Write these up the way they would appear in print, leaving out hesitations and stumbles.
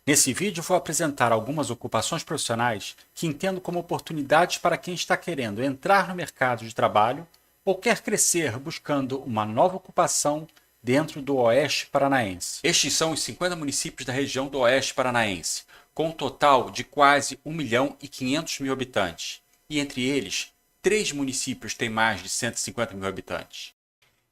Nesse vídeo vou apresentar algumas ocupações profissionais que entendo como oportunidades para quem está querendo entrar no mercado de trabalho ou quer crescer buscando uma nova ocupação dentro do Oeste Paranaense. Estes são os 50 municípios da região do Oeste Paranaense, com um total de quase 1.500.000 habitantes, e entre eles, 3 municípios têm mais de 150 mil habitantes.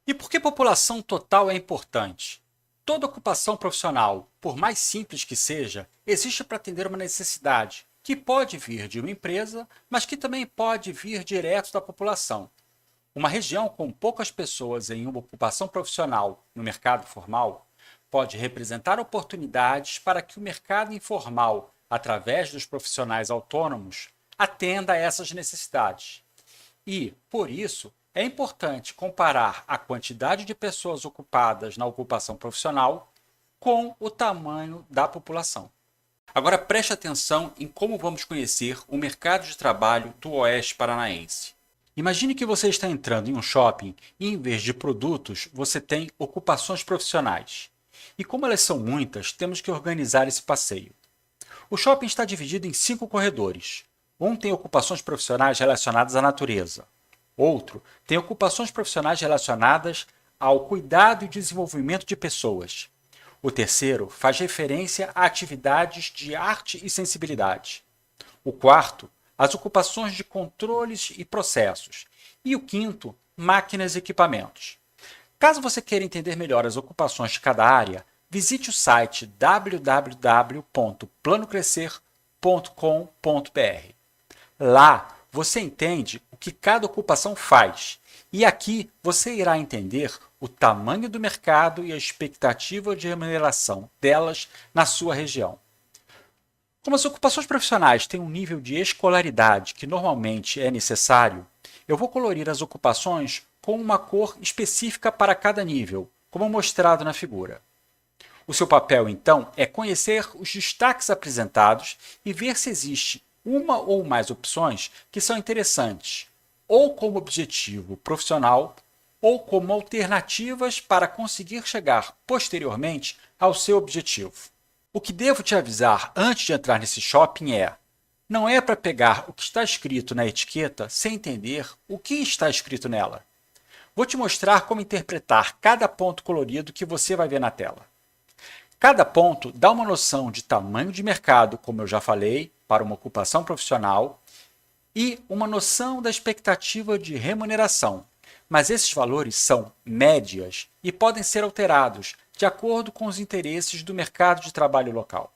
E por que população total é importante? Toda ocupação profissional, por mais simples que seja, existe para atender uma necessidade, que pode vir de uma empresa, mas que também pode vir direto da população. Uma região com poucas pessoas em uma ocupação profissional no mercado formal pode representar oportunidades para que o mercado informal, através dos profissionais autônomos, atenda a essas necessidades. E, por isso, é importante comparar a quantidade de pessoas ocupadas na ocupação profissional com o tamanho da população. Agora preste atenção em como vamos conhecer o mercado de trabalho do Oeste Paranaense. Imagine que você está entrando em um shopping e, em vez de produtos, você tem ocupações profissionais. E como elas são muitas, temos que organizar esse passeio. O shopping está dividido em 5 corredores. Um tem ocupações profissionais relacionadas à natureza. Outro tem ocupações profissionais relacionadas ao cuidado e desenvolvimento de pessoas. O terceiro faz referência a atividades de arte e sensibilidade. O quarto, as ocupações de controles e processos. E o quinto, máquinas e equipamentos. Caso você queira entender melhor as ocupações de cada área, visite o site www.planocrescer.com.br. Lá, você entende o que cada ocupação faz, e aqui você irá entender o tamanho do mercado e a expectativa de remuneração delas na sua região. Como as ocupações profissionais têm um nível de escolaridade que normalmente é necessário, eu vou colorir as ocupações com uma cor específica para cada nível, como mostrado na figura. O seu papel, então, é conhecer os destaques apresentados e ver se existe uma ou mais opções que são interessantes, ou como objetivo profissional, ou como alternativas para conseguir chegar posteriormente ao seu objetivo. O que devo te avisar antes de entrar nesse shopping não é para pegar o que está escrito na etiqueta sem entender o que está escrito nela. Vou te mostrar como interpretar cada ponto colorido que você vai ver na tela. Cada ponto dá uma noção de tamanho de mercado, como eu já falei, para uma ocupação profissional, e uma noção da expectativa de remuneração. Mas esses valores são médias e podem ser alterados de acordo com os interesses do mercado de trabalho local.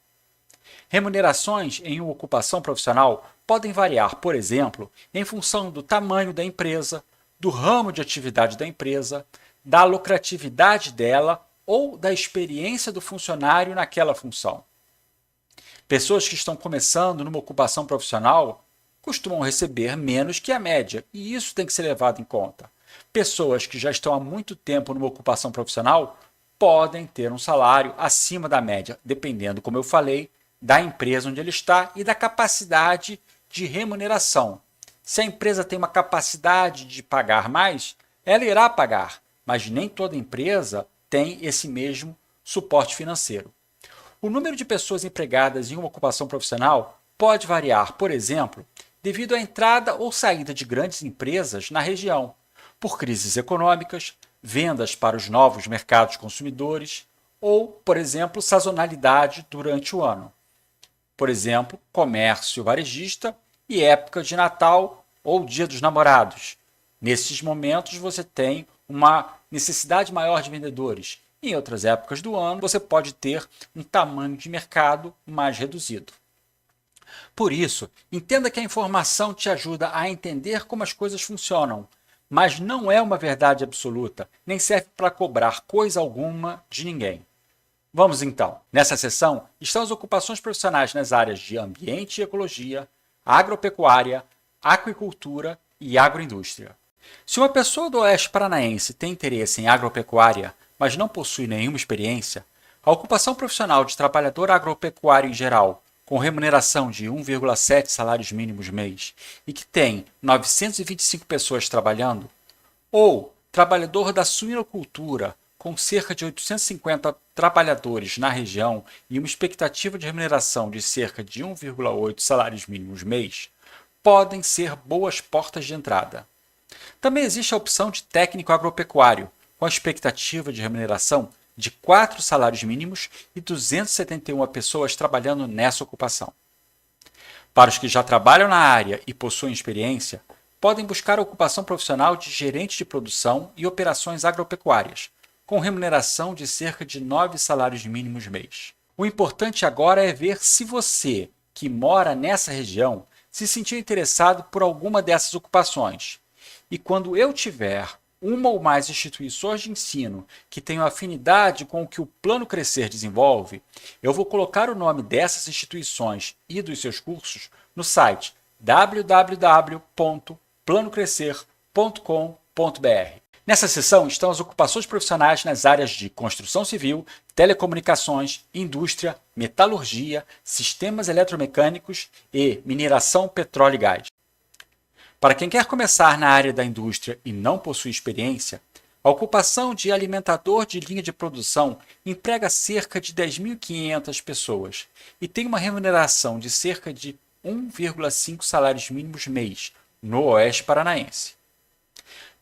Remunerações em uma ocupação profissional podem variar, por exemplo, em função do tamanho da empresa, do ramo de atividade da empresa, da lucratividade dela ou da experiência do funcionário naquela função. Pessoas que estão começando numa ocupação profissional costumam receber menos que a média, e isso tem que ser levado em conta. Pessoas que já estão há muito tempo numa ocupação profissional podem ter um salário acima da média, dependendo, como eu falei, da empresa onde ele está e da capacidade de remuneração. Se a empresa tem uma capacidade de pagar mais, ela irá pagar, mas nem toda empresa tem esse mesmo suporte financeiro. O número de pessoas empregadas em uma ocupação profissional pode variar, por exemplo, devido à entrada ou saída de grandes empresas na região, por crises econômicas, vendas para os novos mercados consumidores ou, por exemplo, sazonalidade durante o ano. Por exemplo, comércio varejista e época de Natal ou Dia dos Namorados. Nesses momentos você tem uma necessidade maior de vendedores. Em outras épocas do ano, você pode ter um tamanho de mercado mais reduzido. Por isso, entenda que a informação te ajuda a entender como as coisas funcionam, mas não é uma verdade absoluta, nem serve para cobrar coisa alguma de ninguém. Vamos então. Nessa seção estão as ocupações profissionais nas áreas de ambiente e ecologia, agropecuária, aquicultura e agroindústria. Se uma pessoa do Oeste Paranaense tem interesse em agropecuária, mas não possui nenhuma experiência, a ocupação profissional de trabalhador agropecuário em geral, com remuneração de 1,7 salários mínimos mês e que tem 925 pessoas trabalhando, ou trabalhador da suinocultura, com cerca de 850 trabalhadores na região e uma expectativa de remuneração de cerca de 1,8 salários mínimos mês, podem ser boas portas de entrada. Também existe a opção de técnico agropecuário, com a expectativa de remuneração de 4 salários mínimos e 271 pessoas trabalhando nessa ocupação. Para os que já trabalham na área e possuem experiência, podem buscar a ocupação profissional de gerente de produção e operações agropecuárias, com remuneração de cerca de 9 salários mínimos mês. O importante agora é ver se você, que mora nessa região, se sentiu interessado por alguma dessas ocupações. E quando eu tiver uma ou mais instituições de ensino que tenham afinidade com o que o Plano Crescer desenvolve, eu vou colocar o nome dessas instituições e dos seus cursos no site www.planocrescer.com.br. Nessa seção estão as ocupações profissionais nas áreas de construção civil, telecomunicações, indústria, metalurgia, sistemas eletromecânicos e mineração, petróleo e gás. Para quem quer começar na área da indústria e não possui experiência, a ocupação de alimentador de linha de produção emprega cerca de 10.500 pessoas e tem uma remuneração de cerca de 1,5 salários mínimos mês no Oeste Paranaense.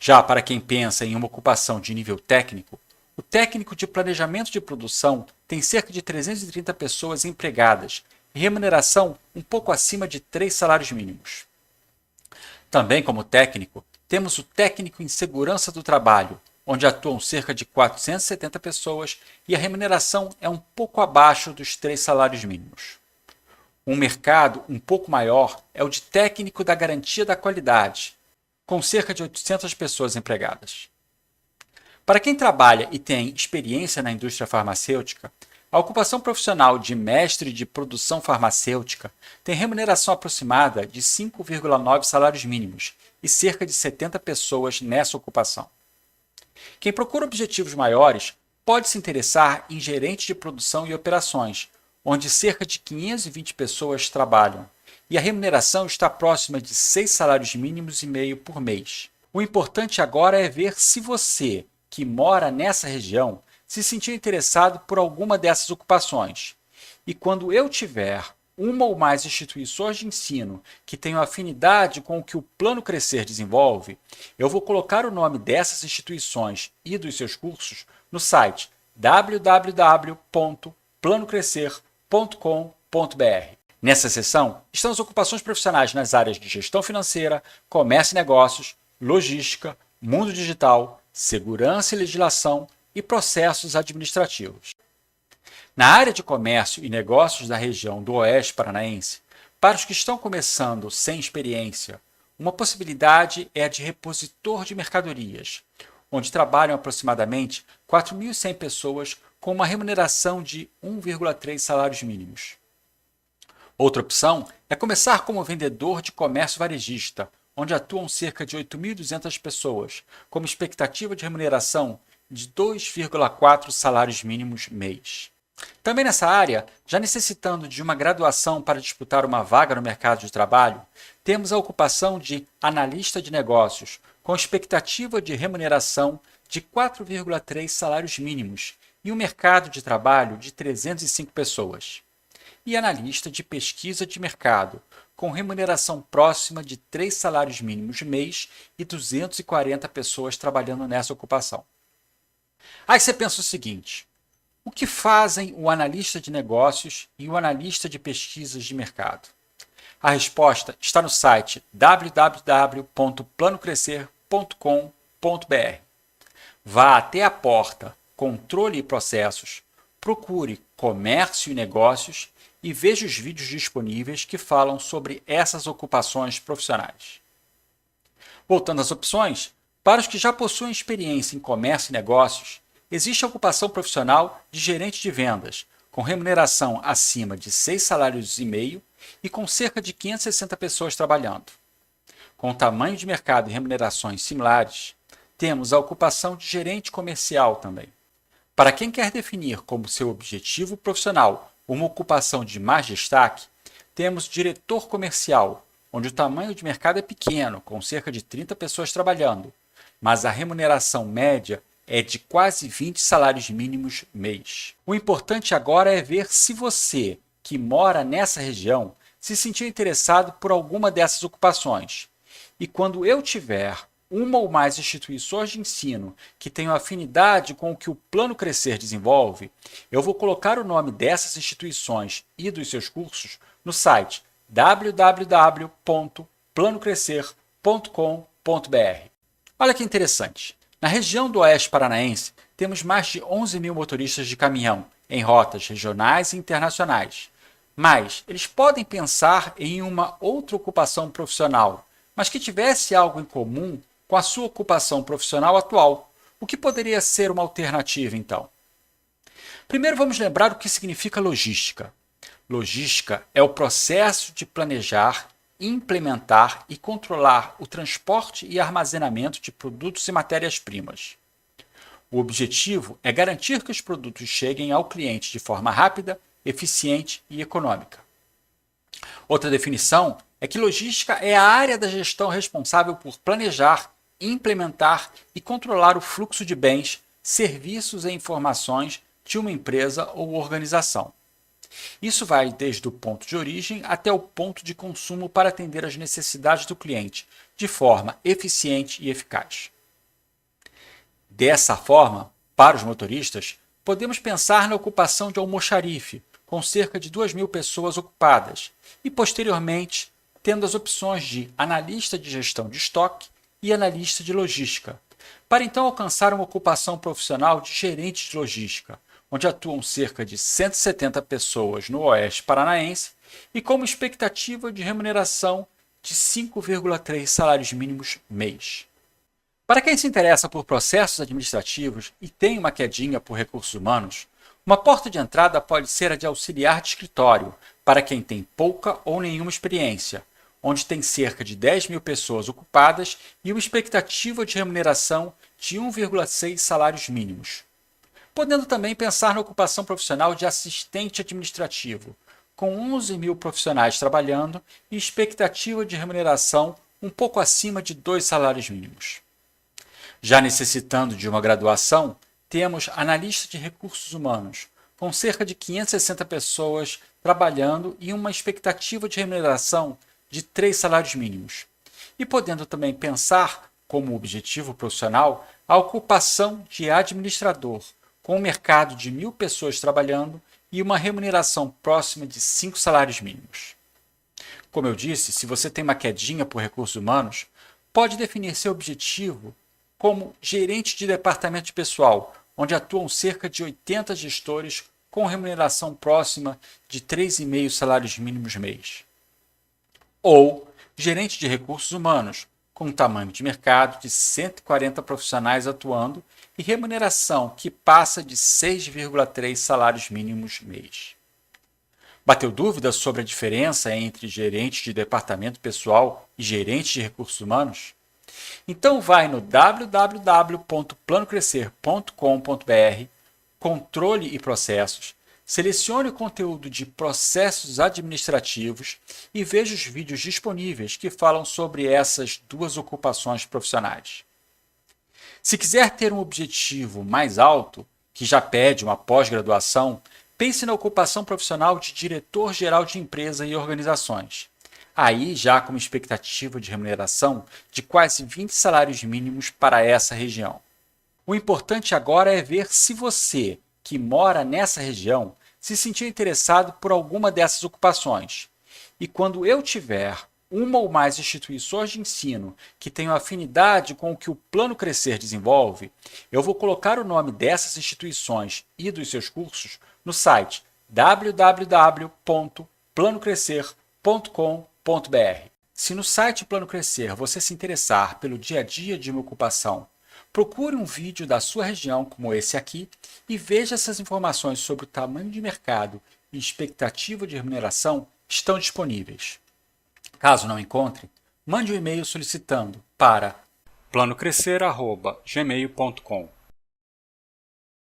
Já para quem pensa em uma ocupação de nível técnico, o técnico de planejamento de produção tem cerca de 330 pessoas empregadas e remuneração um pouco acima de 3 salários mínimos. Também como técnico, temos o técnico em segurança do trabalho, onde atuam cerca de 470 pessoas e a remuneração é um pouco abaixo dos 3 salários mínimos. Um mercado um pouco maior é o de técnico da garantia da qualidade, com cerca de 800 pessoas empregadas. Para quem trabalha e tem experiência na indústria farmacêutica, a ocupação profissional de mestre de produção farmacêutica tem remuneração aproximada de 5,9 salários mínimos e cerca de 70 pessoas nessa ocupação. Quem procura objetivos maiores pode se interessar em gerente de produção e operações, onde cerca de 520 pessoas trabalham, e a remuneração está próxima de 6 salários mínimos e meio por mês. O importante agora é ver se você, que mora nessa região, se sentiu interessado por alguma dessas ocupações. E quando eu tiver uma ou mais instituições de ensino que tenham afinidade com o que o Plano Crescer desenvolve, eu vou colocar o nome dessas instituições e dos seus cursos no site www.planocrescer.com.br. Nessa seção estão as ocupações profissionais nas áreas de gestão financeira, comércio e negócios, logística, mundo digital, segurança e legislação e processos administrativos. Na área de comércio e negócios da região do Oeste Paranaense, para os que estão começando sem experiência, uma possibilidade é a de repositor de mercadorias, onde trabalham aproximadamente 4.100 pessoas com uma remuneração de 1,3 salários mínimos. Outra opção é começar como vendedor de comércio varejista, onde atuam cerca de 8.200 pessoas, com uma expectativa de remuneração de 2,4 salários mínimos mês. Também nessa área, já necessitando de uma graduação para disputar uma vaga no mercado de trabalho, temos a ocupação de analista de negócios, com expectativa de remuneração de 4,3 salários mínimos e um mercado de trabalho de 305 pessoas. E analista de pesquisa de mercado, com remuneração próxima de 3 salários mínimos mês e 240 pessoas trabalhando nessa ocupação. Aí você pensa o seguinte: o que fazem o analista de negócios e o analista de pesquisas de mercado? A resposta está no site www.planocrescer.com.br. Vá até a porta Controle e Processos, procure Comércio e Negócios e veja os vídeos disponíveis que falam sobre essas ocupações profissionais. Voltando às opções, para os que já possuem experiência em comércio e negócios, existe a ocupação profissional de gerente de vendas, com remuneração acima de 6 salários e meio e com cerca de 560 pessoas trabalhando. Com tamanho de mercado e remunerações similares, temos a ocupação de gerente comercial também. Para quem quer definir como seu objetivo profissional uma ocupação de mais destaque, temos diretor comercial, onde o tamanho de mercado é pequeno, com cerca de 30 pessoas trabalhando, mas a remuneração média é de quase 20 salários mínimos mês. O importante agora é ver se você, que mora nessa região, se sentiu interessado por alguma dessas ocupações. E quando eu tiver uma ou mais instituições de ensino que tenham afinidade com o que o Plano Crescer desenvolve, eu vou colocar o nome dessas instituições e dos seus cursos no site www.planocrescer.com.br. Olha que interessante! Na região do Oeste Paranaense, temos mais de 11 mil motoristas de caminhão em rotas regionais e internacionais. Mas eles podem pensar em uma outra ocupação profissional, mas que tivesse algo em comum com a sua ocupação profissional atual. O que poderia ser uma alternativa, então? Primeiro, vamos lembrar o que significa logística. Logística é o processo de planejar, implementar e controlar o transporte e armazenamento de produtos e matérias-primas. O objetivo é garantir que os produtos cheguem ao cliente de forma rápida, eficiente e econômica. Outra definição é que logística é a área da gestão responsável por planejar, implementar e controlar o fluxo de bens, serviços e informações de uma empresa ou organização. Isso vai desde o ponto de origem até o ponto de consumo para atender às necessidades do cliente, de forma eficiente e eficaz. Dessa forma, para os motoristas, podemos pensar na ocupação de almoxarife, com cerca de 2.000 pessoas ocupadas, e posteriormente tendo as opções de analista de gestão de estoque e analista de logística, para então alcançar uma ocupação profissional de gerente de logística, onde atuam cerca de 170 pessoas no Oeste Paranaense e com uma expectativa de remuneração de 5,3 salários mínimos mês. Para quem se interessa por processos administrativos e tem uma quedinha por recursos humanos, uma porta de entrada pode ser a de auxiliar de escritório, para quem tem pouca ou nenhuma experiência, onde tem cerca de 10.000 pessoas ocupadas e uma expectativa de remuneração de 1,6 salários mínimos. Podendo também pensar na ocupação profissional de assistente administrativo, com 11.000 profissionais trabalhando e expectativa de remuneração um pouco acima de 2 salários mínimos. Já necessitando de uma graduação, temos analista de recursos humanos, com cerca de 560 pessoas trabalhando e uma expectativa de remuneração de 3 salários mínimos. E podendo também pensar, como objetivo profissional, a ocupação de administrador, com um mercado de 1.000 pessoas trabalhando e uma remuneração próxima de 5 salários mínimos. Como eu disse, se você tem uma quedinha por recursos humanos, pode definir seu objetivo como gerente de departamento de pessoal, onde atuam cerca de 80 gestores com remuneração próxima de 3,5 salários mínimos mês. Ou gerente de recursos humanos, com um tamanho de mercado de 140 profissionais atuando e remuneração que passa de 6,3 salários mínimos mês. Bateu dúvidas sobre a diferença entre gerente de departamento pessoal e gerente de recursos humanos? Então vai no www.planocrescer.com.br, controle e processos, selecione o conteúdo de processos administrativos e veja os vídeos disponíveis que falam sobre essas duas ocupações profissionais. Se quiser ter um objetivo mais alto, que já pede uma pós-graduação, pense na ocupação profissional de diretor-geral de empresa e organizações. Aí já com uma expectativa de remuneração de quase 20 salários mínimos para essa região. O importante agora é ver se você, que mora nessa região, se sentiu interessado por alguma dessas ocupações. E quando eu tiver uma ou mais instituições de ensino que tenham afinidade com o que o Plano Crescer desenvolve, eu vou colocar o nome dessas instituições e dos seus cursos no site www.planocrescer.com.br. Se no site Plano Crescer você se interessar pelo dia a dia de uma ocupação, procure um vídeo da sua região como esse aqui e veja se as informações sobre o tamanho de mercado e expectativa de remuneração estão disponíveis. Caso não encontre, mande um e-mail solicitando para planocrescer@gmail.com.